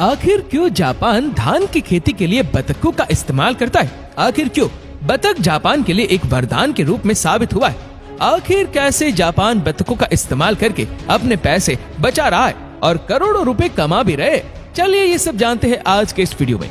आखिर क्यों जापान धान की खेती के लिए बतखों का इस्तेमाल करता है? आखिर क्यों बतख जापान के लिए एक वरदान के रूप में साबित हुआ है? आखिर कैसे जापान बतखों का इस्तेमाल करके अपने पैसे बचा रहा है और करोड़ों रुपए कमा भी रहे? चलिए ये सब जानते हैं आज के इस वीडियो में।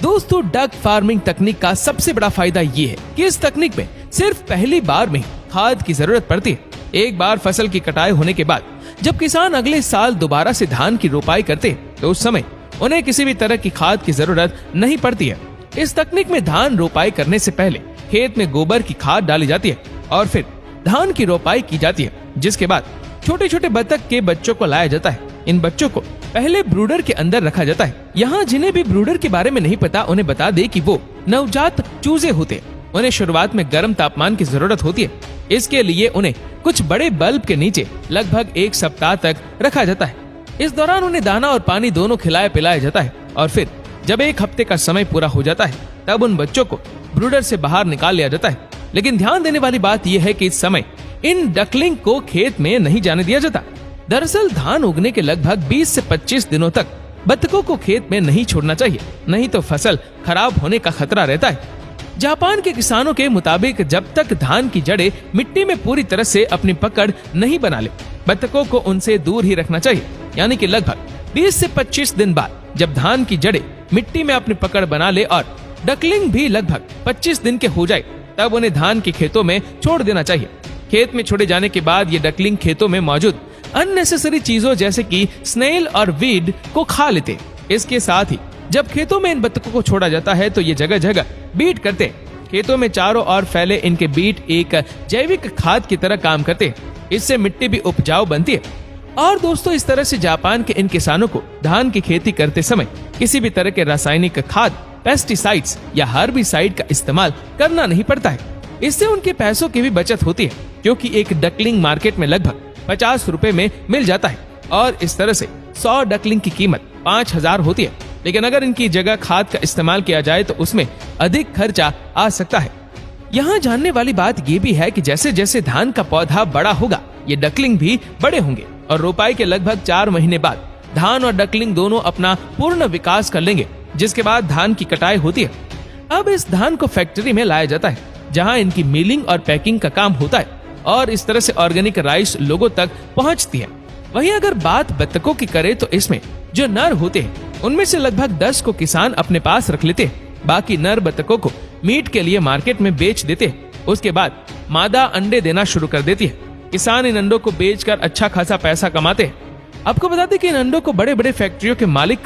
दोस्तों, डक फार्मिंग तकनीक का सबसे बड़ा फायदा ये है कि इस तकनीक में सिर्फ पहली बार में खाद की जरूरत पड़ती है। एक बार फसल की कटाई होने के बाद जब किसान अगले साल दोबारा से धान की रोपाई करते हैं तो उस समय उन्हें किसी भी तरह की खाद की जरूरत नहीं पड़ती है। इस तकनीक में धान रोपाई करने से पहले खेत में गोबर की खाद डाली जाती है और फिर धान की रोपाई की जाती है, जिसके बाद छोटे छोटे बतख के बच्चों को लाया जाता है। इन बच्चों को पहले ब्रूडर के अंदर रखा जाता है। यहाँ जिन्हें भी ब्रूडर के बारे में नहीं पता उन्हें बता दे कि वो नवजात चूजे होते हैं। उन्हें शुरुआत में गर्म तापमान की जरूरत होती है। इसके लिए उन्हें कुछ बड़े बल्ब के नीचे लगभग 1 सप्ताह तक रखा जाता है। इस दौरान उन्हें दाना और पानी दोनों खिलाया पिलाया जाता है और फिर जब 1 हफ्ते का समय पूरा हो जाता है तब उन बच्चों को ब्रूडर से बाहर निकाल लिया जाता है। लेकिन ध्यान देने वाली बात यह है कि इस समय इन डकलिंग को खेत में नहीं जाने दिया जाता। दरअसल धान उगने के लगभग 20 से 25 दिनों तक बतखों को खेत में नहीं छोड़ना चाहिए, नहीं तो फसल खराब होने का खतरा रहता है। जापान के किसानों के मुताबिक जब तक धान की जड़ें मिट्टी में पूरी तरह से अपनी पकड़ नहीं बना ले, बतखों को उनसे दूर ही रखना चाहिए। यानी कि लगभग 20 से 25 दिन बाद जब धान की जड़ें मिट्टी में अपनी पकड़ बना ले और डकलिंग भी लगभग 25 दिन के हो जाए तब उन्हें धान के खेतों में छोड़ देना चाहिए। खेत में छोड़े जाने के बाद ये डकलिंग खेतों में मौजूद अननेसेसरी चीजों जैसे कि स्नेल और वीड को खा लेते। इसके साथ ही जब खेतों में इन बतखों को छोड़ा जाता है तो ये जगह जगह बीट करते हैं। खेतों में चारों ओर फैले इनके बीट एक जैविक खाद की तरह काम करते हैं। इससे मिट्टी भी उपजाऊ बनती है। और दोस्तों, इस तरह से जापान के इन किसानों को धान की खेती करते समय किसी भी तरह के रासायनिक खाद, पेस्टिसाइड्स या हर्बिसाइड का इस्तेमाल करना नहीं पड़ता है। इससे उनके पैसों की भी बचत होती है, क्योंकि एक डकलिंग मार्केट में लगभग 50 रुपए में मिल जाता है और इस तरह से 100 डकलिंग की कीमत 5000 होती है। लेकिन अगर इनकी जगह खाद का इस्तेमाल किया जाए तो उसमें अधिक खर्चा आ सकता है। यहाँ जानने वाली बात ये भी है कि जैसे जैसे धान का पौधा बड़ा होगा ये डकलिंग भी बड़े होंगे और रोपाई के लगभग 4 महीने बाद धान और डकलिंग दोनों अपना पूर्ण विकास कर लेंगे, जिसके बाद धान की कटाई होती है। अब इस धान को फैक्ट्री में लाया जाता है जहाँ इनकी मिलिंग और पैकिंग का काम होता है और इस तरह से ऑर्गेनिक राइस लोगों तक पहुँचती है। वहीं अगर बात बतखों की करे तो इसमें जो नर होते हैं उनमें से लगभग 10 को किसान अपने पास रख लेते हैं। बाकी नर बतखों को मीट के लिए मार्केट में बेच देते हैं। उसके बाद मादा अंडे देना शुरू कर देती है। किसान इन अंडों को बेचकर अच्छा खासा पैसा कमाते हैं। आपको बता दें कि इन अंडों को बड़े बड़े फैक्ट्रियों के मालिक